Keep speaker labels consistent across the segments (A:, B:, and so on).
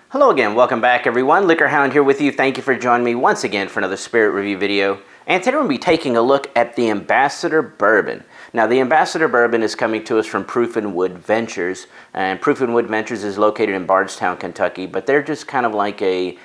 A: Hello again, welcome back everyone. Liquorhound here with you. Thank you for joining me once again for another spirit review video. And today we're going to be taking a look at the Ambassador Bourbon. Now the Ambassador Bourbon is coming to us from Proof and Wood Ventures. And Proof and Wood Ventures is located in Bardstown, Kentucky. But they're just kind of like a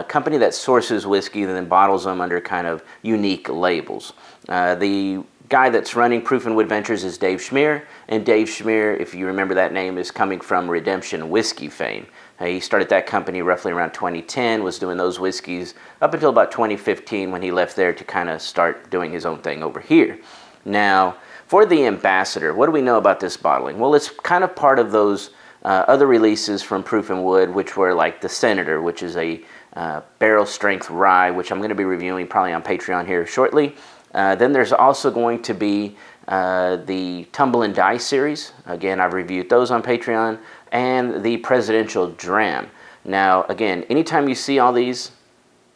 A: company that sources whiskey and then bottles them under kind of unique labels. The guy that's running Proof and Wood Ventures is Dave Schmier. And Dave Schmier, if you remember that name, is coming from Redemption Whiskey fame. He started that company roughly around 2010, was doing those whiskeys up until about 2015 when he left there to kind of start doing his own thing over here. Now, for the Ambassador, what do we know about this bottling? Well, it's kind of part of those other releases from Proof and Wood, which were like the Senator, which is a barrel strength rye, which I'm going to be reviewing probably on Patreon here shortly. Then there's also going to be the Tumble and Die series. Again, I've reviewed those on Patreon. And the Presidential Dram. Now, again, anytime you see all these,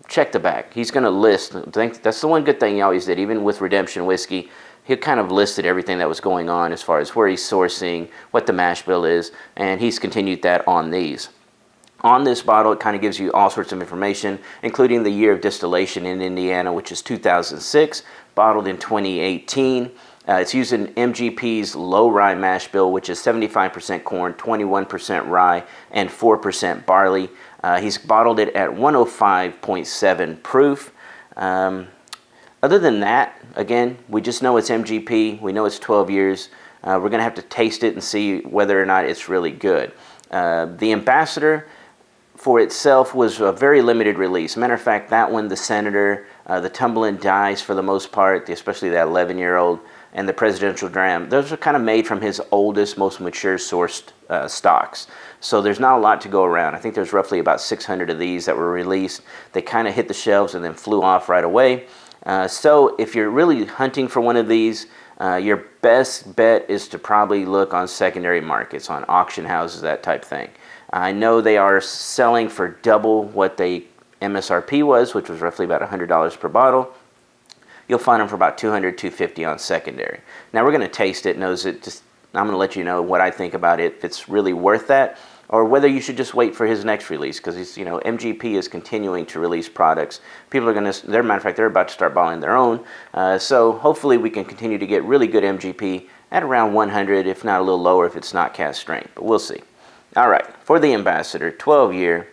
A: check the back. He's going to list. That's the one good thing he always did, even with Redemption Whiskey. He kind of listed everything that was going on as far as where he's sourcing, what the mash bill is, and he's continued that on these. On this bottle, it kind of gives you all sorts of information, including the year of distillation in Indiana, which is 2006, bottled in 2018. It's using MGP's low rye mash bill, which is 75% corn, 21% rye, and 4% barley. He's bottled it at 105.7 proof. Other than that, again, we just know it's MGP. We know it's 12 years. We're going to have to taste it and see whether or not it's really good. The Ambassador for itself was a very limited release. Matter of fact, that one, the Senator, the Tumble and Dies for the most part, especially that 11-year-old, and the Presidential Dram, those are kind of made from his oldest, most mature sourced stocks. So there's not a lot to go around. I think there's roughly about 600 of these that were released. They kind of hit the shelves and then flew off right away. So if you're really hunting for one of these, your best bet is to probably look on secondary markets, on auction houses, that type thing. I know they are selling for double what the MSRP was, which was roughly about $100 per bottle. You'll find them for about $200, $250 on secondary. Now we're going to taste it. I'm going to let you know what I think about it, if it's really worth that, or whether you should just wait for his next release, because MGP is continuing to release products. People are going to, matter of fact, they're about to start bottling their own. So hopefully we can continue to get really good MGP at around 100, if not a little lower if it's not cast strength, but we'll see. All right, for the Ambassador, 12-year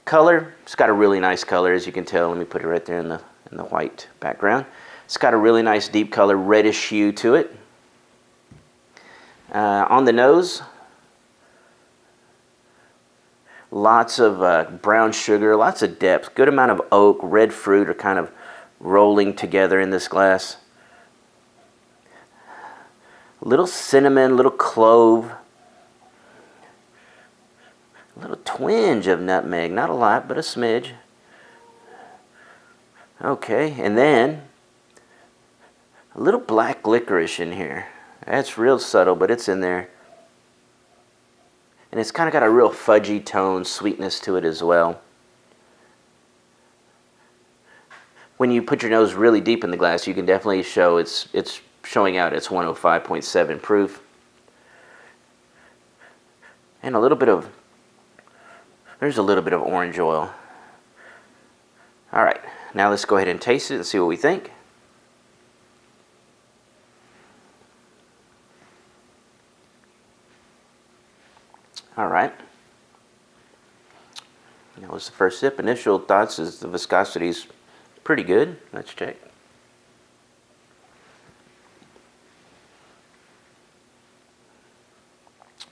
A: color. It's got a really nice color, as you can tell. Let me put it right there in the white background. It's got a really nice deep color, reddish hue to it. On the nose, lots of brown sugar, lots of depth, good amount of oak, red fruit are kind of rolling together in this glass. A little cinnamon, little clove, a little twinge of nutmeg, not a lot, but a smidge. Okay, and then a little black licorice in here. That's real subtle, but it's in there. And it's kind of got a real fudgy tone, sweetness to it as well. When you put your nose really deep in the glass, you can definitely show it's showing out it's 105.7 proof. And there's a little bit of orange oil. All right. Now let's go ahead and taste it and see what we think. All right. That was the first sip. Initial thoughts is the viscosity is pretty good. Let's check.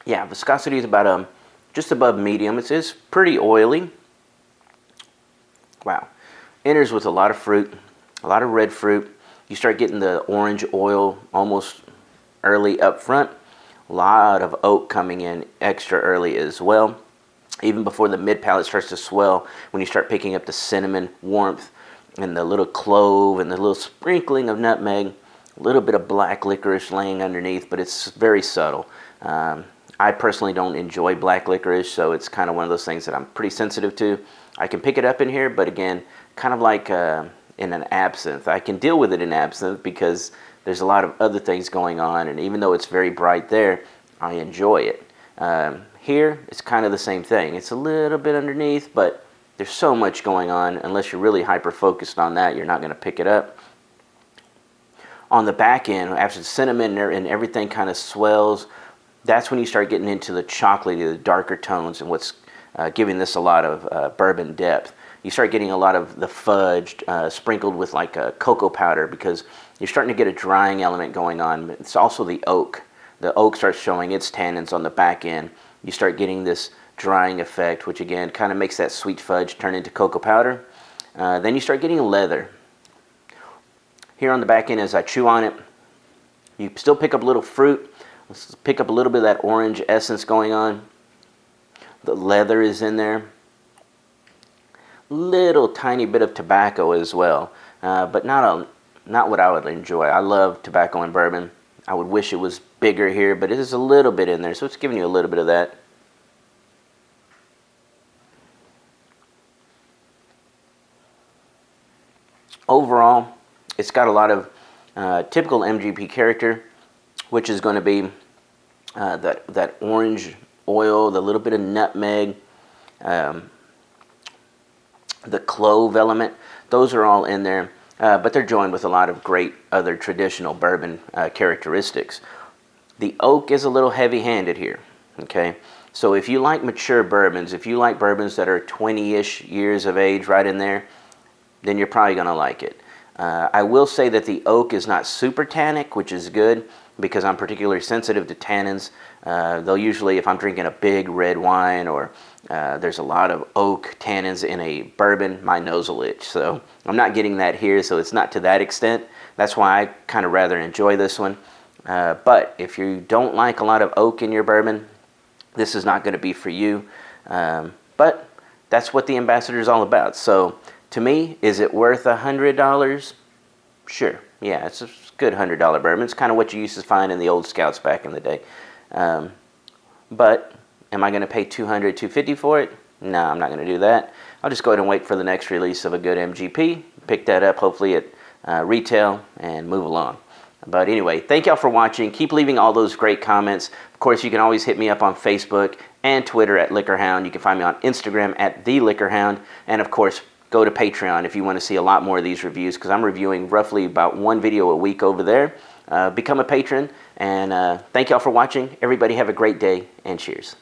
A: Yeah, viscosity is about just above medium. It is pretty oily. Wow. Enters with a lot of fruit, a lot of red fruit. You start getting the orange oil almost early up front. A lot of oak coming in extra early as well. Even before the mid palate starts to swell, when you start picking up the cinnamon warmth and the little clove and the little sprinkling of nutmeg, a little bit of black licorice laying underneath, but it's very subtle. I personally don't enjoy black licorice, so it's kind of one of those things that I'm pretty sensitive to. I can pick it up in here, but again, kind of like in an absinthe. I can deal with it in absinthe because there's a lot of other things going on, and even though it's very bright there, I enjoy it. Here, it's kind of the same thing. It's a little bit underneath, but there's so much going on. Unless you're really hyper-focused on that, you're not going to pick it up. On the back end, after the cinnamon and everything kind of swells, that's when you start getting into the chocolatey, the darker tones, and what's giving this a lot of bourbon depth. You start getting a lot of the fudge sprinkled with like a cocoa powder, because you're starting to get a drying element going on. It's also the oak. The oak starts showing its tannins on the back end. You start getting this drying effect, which again kind of makes that sweet fudge turn into cocoa powder. Then you start getting leather. Here on the back end, as I chew on it, you still pick up a little fruit. Let's pick up a little bit of that orange essence going on. The leather is in there. Little tiny bit of tobacco as well, but not what I would enjoy. I love tobacco and bourbon. I would wish it was bigger here, but it is a little bit in there, so it's giving you a little bit of that. Overall, it's got a lot of typical MGP character, which is going to be that orange oil, the little bit of nutmeg, the clove element. Those are all in there, but they're joined with a lot of great other traditional bourbon characteristics. The oak is a little heavy-handed here, okay? So if you like mature bourbons, if you like bourbons that are 20-ish years of age right in there, then you're probably going to like it. I will say that the oak is not super tannic, which is good, because I'm particularly sensitive to tannins. They'll usually, if I'm drinking a big red wine or there's a lot of oak tannins in a bourbon, my nose will itch. So I'm not getting that here, so it's not to that extent. That's why I kind of rather enjoy this one. But if you don't like a lot of oak in your bourbon, this is not going to be for you. But that's what the Ambassador is all about. So to me, is it worth $100? Sure. Yeah, it's a good $100 bourbon. It's kind of what you used to find in the old Scouts back in the day. But am I going to pay $200, $250 for it? No, I'm not going to do that. I'll just go ahead and wait for the next release of a good MGP, pick that up hopefully at retail, and move along. But anyway, thank y'all for watching. Keep leaving all those great comments. Of course, you can always hit me up on Facebook and Twitter at Liquorhound. You can find me on Instagram at The Liquorhound. And of course, go to Patreon if you want to see a lot more of these reviews, because I'm reviewing roughly about one video a week over there. Become a patron, and thank y'all for watching. Everybody have a great day, and cheers.